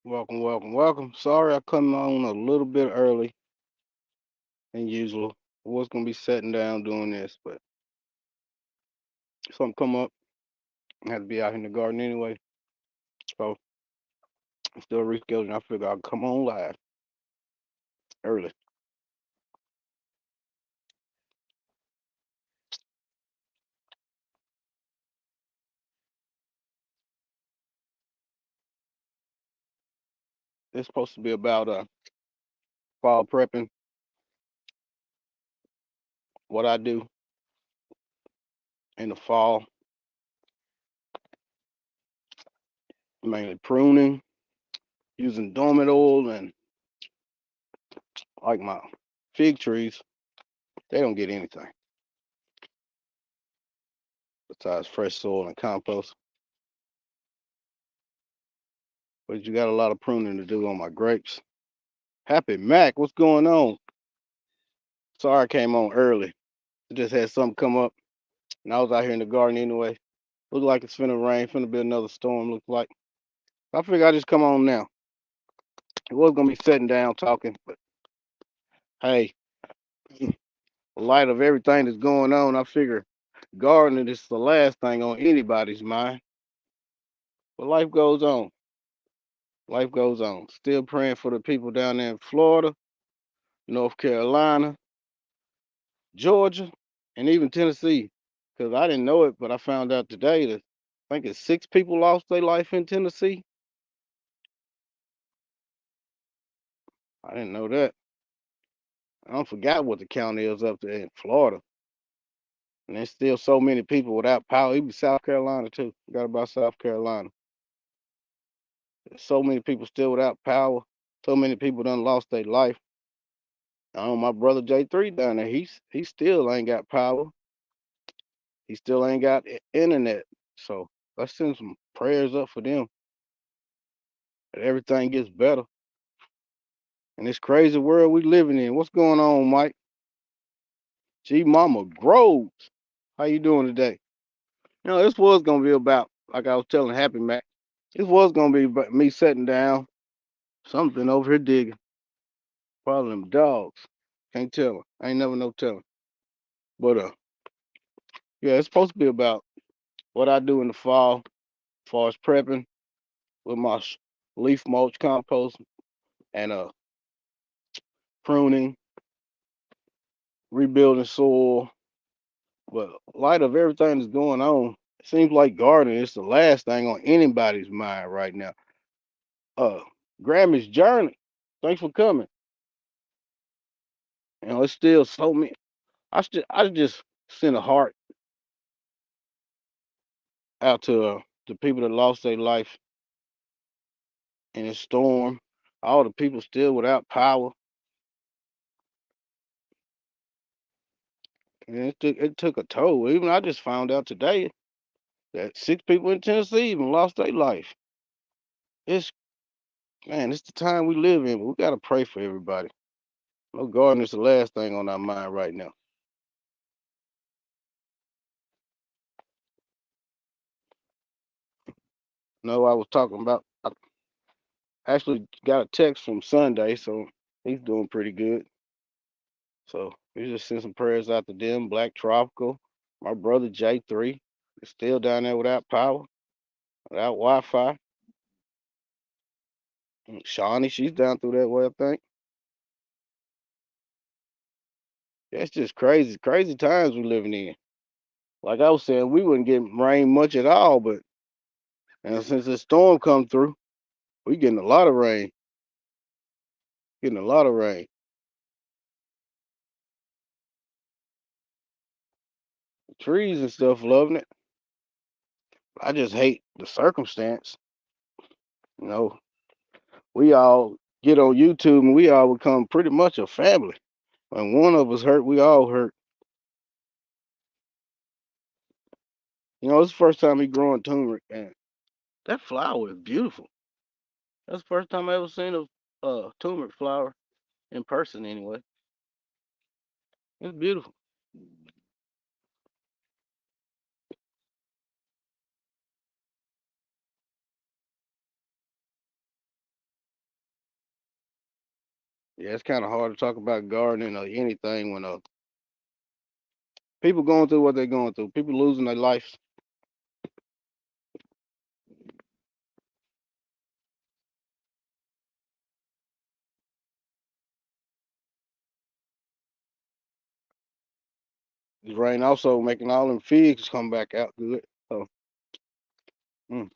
Welcome, welcome, welcome. Sorry I come on a little bit early than usual. I was gonna be sitting down doing this, but something come up. I had to be out in the garden anyway. So I'm still rescheduling. I figure I'll come on live early. It's supposed to be about fall prepping, what I do in the fall, mainly pruning, using dormant oil and like my fig trees, they don't get anything besides fresh soil and compost. But you got a lot of pruning to do on my grapes. Happy Mac, what's going on? Sorry I came on early. I just had something come up, and I was out here in the garden anyway. Look like it's finna rain, finna be another storm. Looks like. I figure I just come on now. It was gonna be sitting down talking, but hey, in light of everything that's going on, I figure gardening is the last thing on anybody's mind. But life goes on. Life goes on. Still praying for the people down there in Florida, North Carolina, Georgia, and even Tennessee. Because I didn't know it, but I found out today that I think it's 6 people lost their life in Tennessee. I didn't know that. I don't forgot what the county is up there in Florida. And there's still so many people without power. Even South Carolina too. Forgot about South Carolina. There's so many people still without power. So many people done lost their life. I know my brother J3 down there. He still ain't got power. He still ain't got internet. So let's send some prayers up for them that everything gets better. In this crazy world we living in. What's going on, Mike? G Mama Groves. How you doing today? This was gonna be about, like I was telling Happy Mac, this was gonna be about me sitting down, something over here digging. Probably them dogs. Can't tell 'em. I ain't never no telling. But yeah, it's supposed to be about what I do in the fall, as far as prepping with my leaf mulch compost and pruning, rebuilding soil. But light of everything that's going on, it seems like gardening is the last thing on anybody's mind right now. Uh, Grammy's journey. Thanks for coming. It's still so many. I just send a heart out to the people that lost their life in a storm. All the people still without power, and it took a toll. Even I just found out today that 6 people in Tennessee even lost their life. It's it's the time we live in. But we gotta pray for everybody. No garden is the last thing on our mind right now. No, I was talking about. I actually got a text from Sunday, so he's doing pretty good. So we just send some prayers out to them. Black Tropical, my brother J3 is still down there without power, without Wi-Fi. And Shawnee, she's down through that way, I think. That's just crazy, crazy times we're living in. Like I was saying, we wouldn't get rain much at all, but and since the storm come through, we getting a lot of rain. Getting a lot of rain. Trees and stuff loving it. I just hate the circumstance. You know, we all get on YouTube and we all become pretty much a family. When one of us hurt, we all hurt. It's the first time he growing turmeric, and that flower is beautiful. That's the first time I ever seen a turmeric flower in person. Anyway, it's beautiful. Yeah, it's kind of hard to talk about gardening or anything when people going through what they're going through. People losing their life. This rain also making all them figs come back out good. So mm,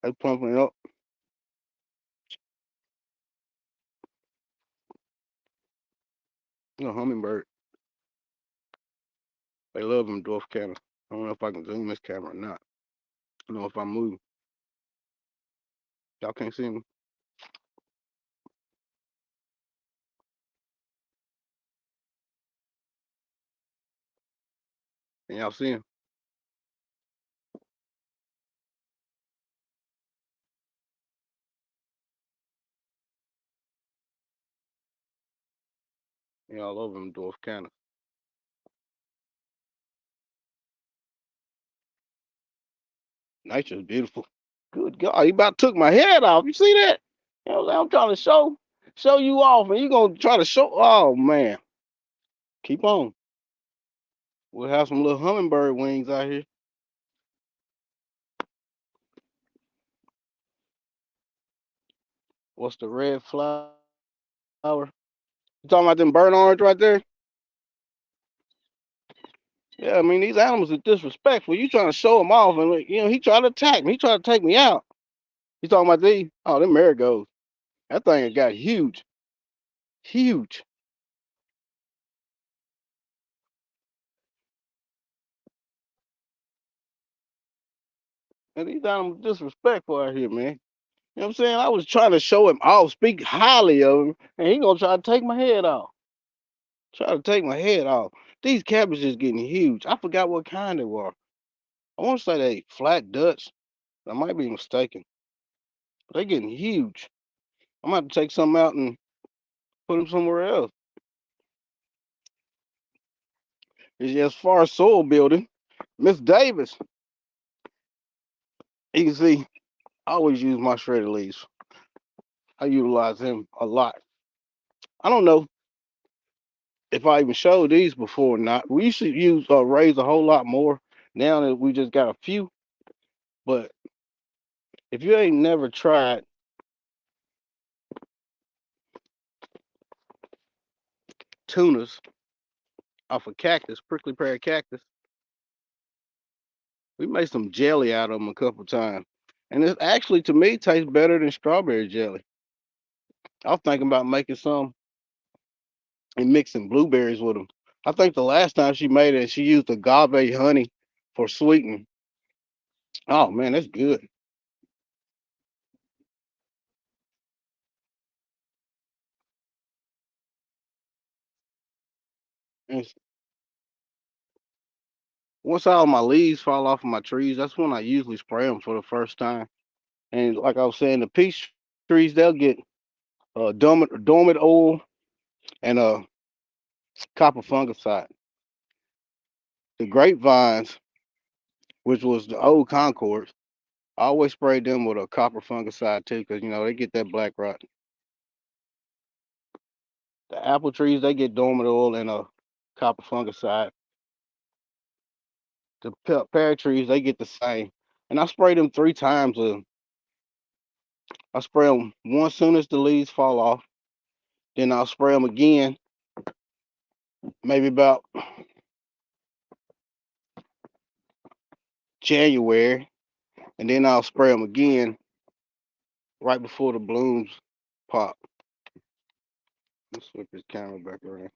they pumping up. You know, hummingbird. They love them dwarf camera. I don't know if I can zoom this camera or not. I don't know if I move. Y'all can't see me. Can y'all see him? Yeah, all over them dwarf camera. Nature's beautiful. Good God, he about took my head off. You see that? You know what I'm saying? I'm trying to show you off, and you gonna try to show. Oh man, keep on. We'll have some little hummingbird wings out here. What's the red flower? You talking about them burnt orange right there? Yeah, I mean these animals are disrespectful. You trying to show them off, and like, you know he tried to attack me. He tried to take me out. You talking about these? Oh, them marigolds. That thing got huge, huge. And these animals disrespectful out here, man. You know what I'm saying? I was trying to show him off, speak highly of him, and he gonna try to take my head off. Try to take my head off. These cabbages getting huge. I forgot what kind they were. I want to say they flat Dutch. I might be mistaken. But they getting huge. I'm gonna have to take some out and put them somewhere else. As far as soil building, Miss Davis, you can see I always use my shredded leaves. I utilize them a lot. I don't know if I even showed these before or not. We used to use raise a whole lot more. Now that we just got a few, but if you ain't never tried tunas off a cactus, prickly pear cactus, we made some jelly out of them a couple times, and it actually to me tastes better than strawberry jelly. I was thinking about making some and mixing blueberries with them. I think the last time she made it, she used agave honey for sweetening. Oh man, that's good. And once all my leaves fall off of my trees, that's when I usually spray them for the first time. And like I was saying, the peach trees they'll get dormant oil and copper fungicide. The grapevines, which was the old Concords, I always sprayed them with a copper fungicide too, because you know they get that black rot. The apple trees they get dormant oil and a copper fungicide. The pear trees they get the same. And I spray them 3 times. I spray them once soon as the leaves fall off. Then I'll spray them again, maybe about January, and then I'll spray them again right before the blooms pop. Let's flip this camera back around.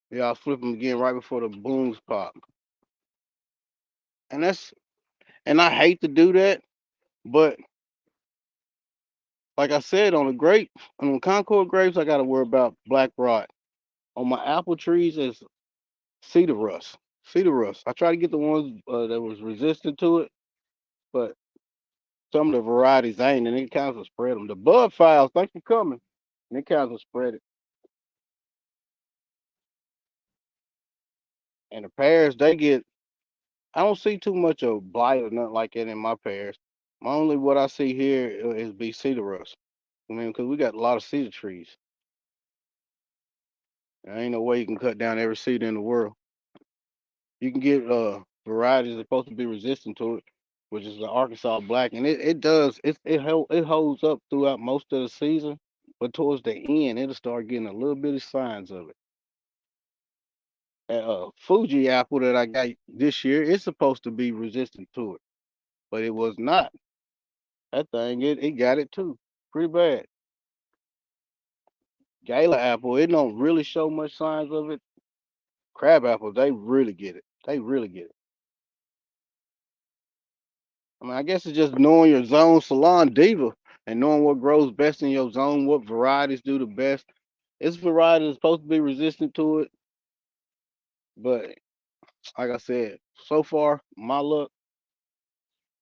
Yeah, I'll flip them again right before the blooms pop. And I hate to do that, but like I said, on the Concord grapes, I got to worry about black rot. On my apple trees, it's cedar rust. Cedar rust. I try to get the ones that was resistant to it, but some of the varieties ain't, and it kind of spread them. The bud files, thanks for coming. And it kind of spread it. And the pears, they get. I don't see too much of blight or nothing like that in my pears. My only what I see here is be cedar rust. I mean, because we got a lot of cedar trees. There ain't no way you can cut down every cedar in the world. You can get varieties that's supposed to be resistant to it, which is the Arkansas black, and it does it holds up throughout most of the season, but towards the end it'll start getting a little bit of signs of it. Fuji apple that I got this year, it's supposed to be resistant to it, but it was not. That thing it got it too, pretty bad. Gala apple, it don't really show much signs of it. Crab apples, they really get it. They really get it. I mean, I guess it's just knowing your zone salon diva and knowing what grows best in your zone, what varieties do the best. It's variety that's supposed to be resistant to it, but like I said, so far my luck,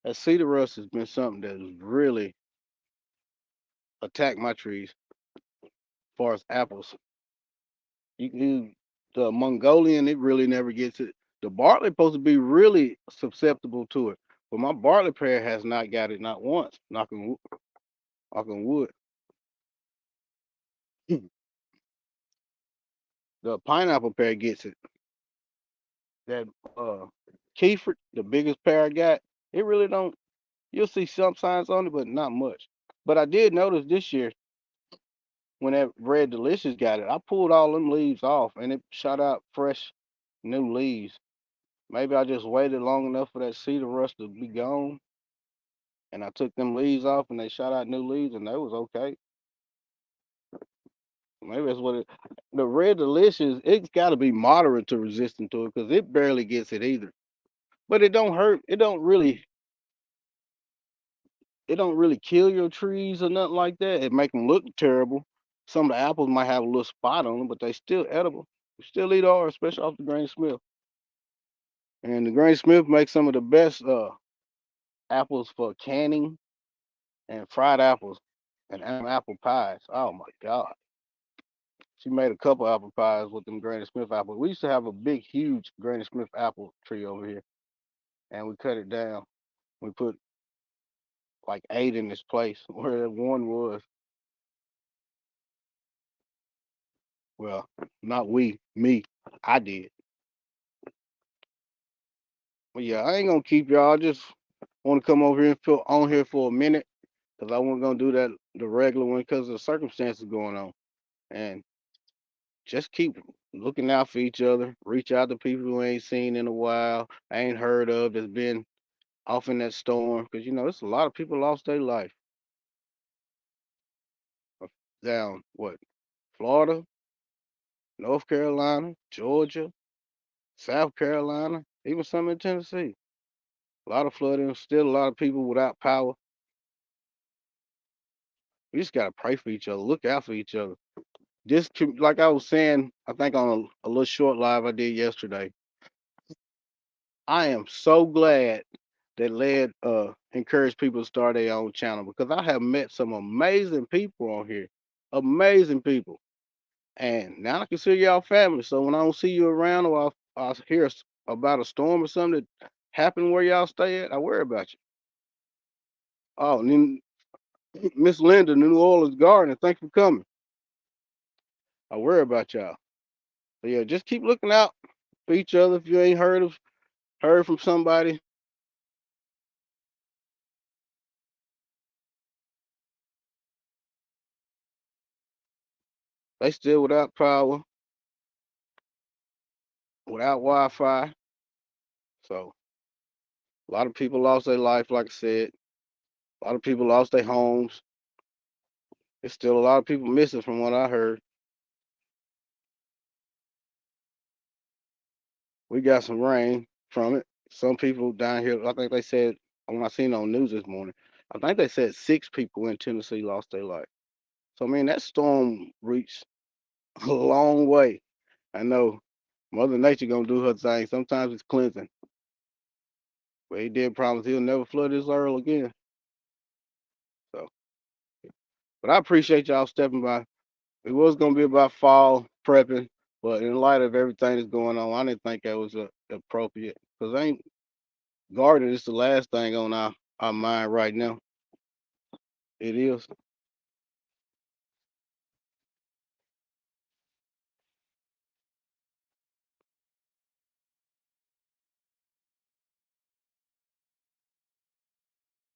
that cedar rust has been something that has really attacked my trees as far as apples. The Mongolian, it really never gets it. The Bartlett supposed to be really susceptible to it, but my Bartlett pear has not got it not once. Knocking wood. The pineapple pear gets it. That Kiefer, the biggest pear I got, it really don't. You'll see some signs on it, but not much. But I did notice this year when that Red Delicious got it, I pulled all them leaves off and it shot out fresh new leaves. Maybe I just waited long enough for that cedar rust to be gone, and I took them leaves off and they shot out new leaves, and that was okay. Maybe that's what it. The Red Delicious, it's got to be moderate to resistant to it because it barely gets it either. But it don't hurt. It don't really kill your trees or nothing like that. It make them look terrible. Some of the apples might have a little spot on them, but they still edible. You still eat ours, especially off the Granny Smith. And the Granny Smith makes some of the best apples for canning and fried apples and apple pies. Oh my God. She made a couple apple pies with them Granny Smith apples. We used to have a big, huge Granny Smith apple tree over here, and we cut it down. We put like 8 in this place where that one was. Well, not we, me. I did. But yeah, I ain't gonna keep y'all. I just want to come over here and feel on here for a minute because I wasn't gonna do that the regular one because of the circumstances going on. And just keep looking out for each other. Reach out to people who ain't seen in a while, ain't heard of, that's been off in that storm. Because it's a lot of people lost their life down what Florida, North Carolina, Georgia, South Carolina, even some in Tennessee. A lot of flooding. Still a lot of people without power. We just gotta pray for each other. Look out for each other. Just like I was saying, I think on a little short live I did yesterday. I am so glad that led encouraged people to start their own channel because I have met some amazing people on here. Amazing people. And now I consider y'all family. So when I don't see you around or I hear about a storm or something that happened where y'all stay at, I worry about you. Oh, and then Miss Linda, New Orleans Garden, thanks for coming. I worry about y'all. So yeah, just keep looking out for each other. If you ain't heard from somebody, they still without power, without Wi-Fi. So a lot of people lost their life, like I said. A lot of people lost their homes. There's still a lot of people missing from what I heard. We got some rain from it. Some people down here, I think they said, when I seen on news this morning, I think they said 6 people in Tennessee lost their life. So, I mean, that storm reached a long way. I know Mother Nature gonna do her thing. Sometimes it's cleansing. But he did promise he'll never flood this earth again. So, but I appreciate y'all stepping by. It was gonna be about fall prepping, But in light of everything that's going on, I didn't think that was appropriate. Because ain't gardening is the last thing on our mind right now. It is.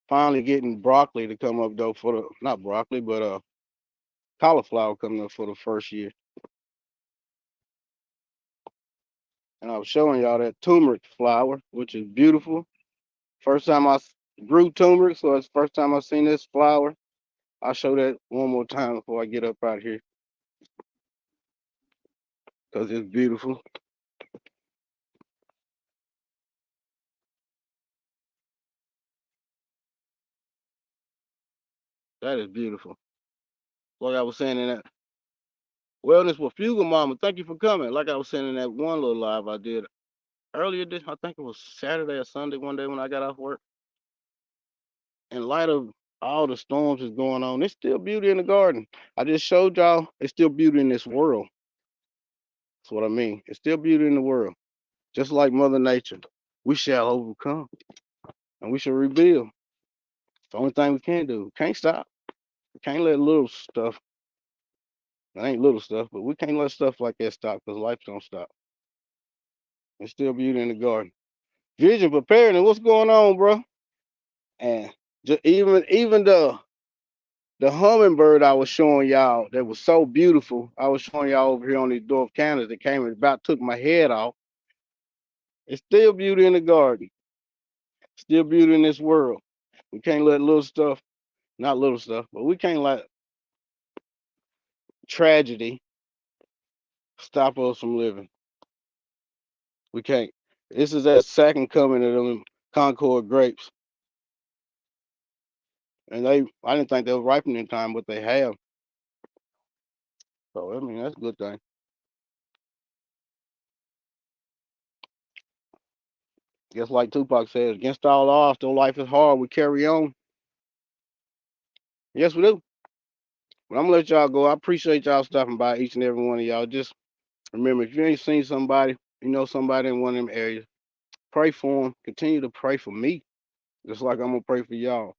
Finally getting broccoli to come up though for the not broccoli, but cauliflower coming up for the first year. And I was showing y'all that turmeric flower, which is beautiful. First time grew turmeric, so it's the first time I seen this flower. I'll show that one more time before I get up out here because it's beautiful. That is beautiful. Like I was saying in that Wellness with Fugal Mama, thank you for coming. Like I was saying in that one little live I did earlier this, I think it was Saturday or Sunday one day when I got off work. In light of all the storms that's going on, there's still beauty in the garden. I just showed y'all there's still beauty in this world. That's what I mean. It's still beauty in the world. Just like Mother Nature. We shall overcome and we shall rebuild. It's the only thing we can do. We can't stop. We can't let little stuff, it ain't little stuff, but we can't let stuff like that stop because life don't stop. There's still beauty in the garden. Vision preparedness, what's going on, bro? And just even the hummingbird I was showing y'all that was so beautiful. I was showing y'all over here on these dwarf candles that came and about took my head off. It's still beauty in the garden. Still beauty in this world. We can't let little stuff, not little stuff, but we can't let tragedy stop us from living. We can't. This is that second coming of them Concord grapes. And I didn't think they were ripening in time, but they have. So I mean that's a good thing. Just like Tupac says, against all odds, though life is hard, we carry on. Yes, we do. But I'm gonna let y'all go. I appreciate y'all stopping by, each and every one of y'all. Just remember, if you ain't seen somebody, you know somebody in one of them areas, pray for them. Continue to pray for me, just like I'm gonna pray for y'all.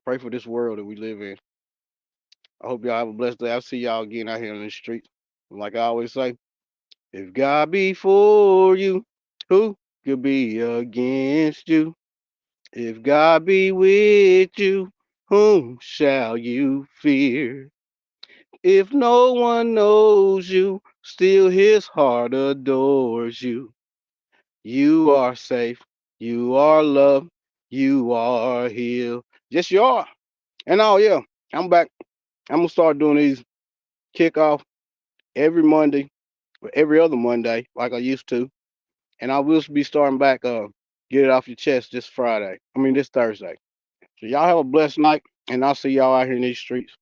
Pray for this world that we live in. I hope y'all have a blessed day. I'll see y'all again out here in the street. And like I always say, if God be for you, who could be against you? If God be with you, whom shall you fear? If no one knows you, still his heart adores you. You are safe, you are loved, you are healed. Yes, you are. And oh yeah, I'm back. I'm gonna start doing these kickoff every Monday or every other Monday, like I used to. And I will be starting back get it off your chest this Friday. I mean this Thursday. So y'all have a blessed night and I'll see y'all out here in these streets.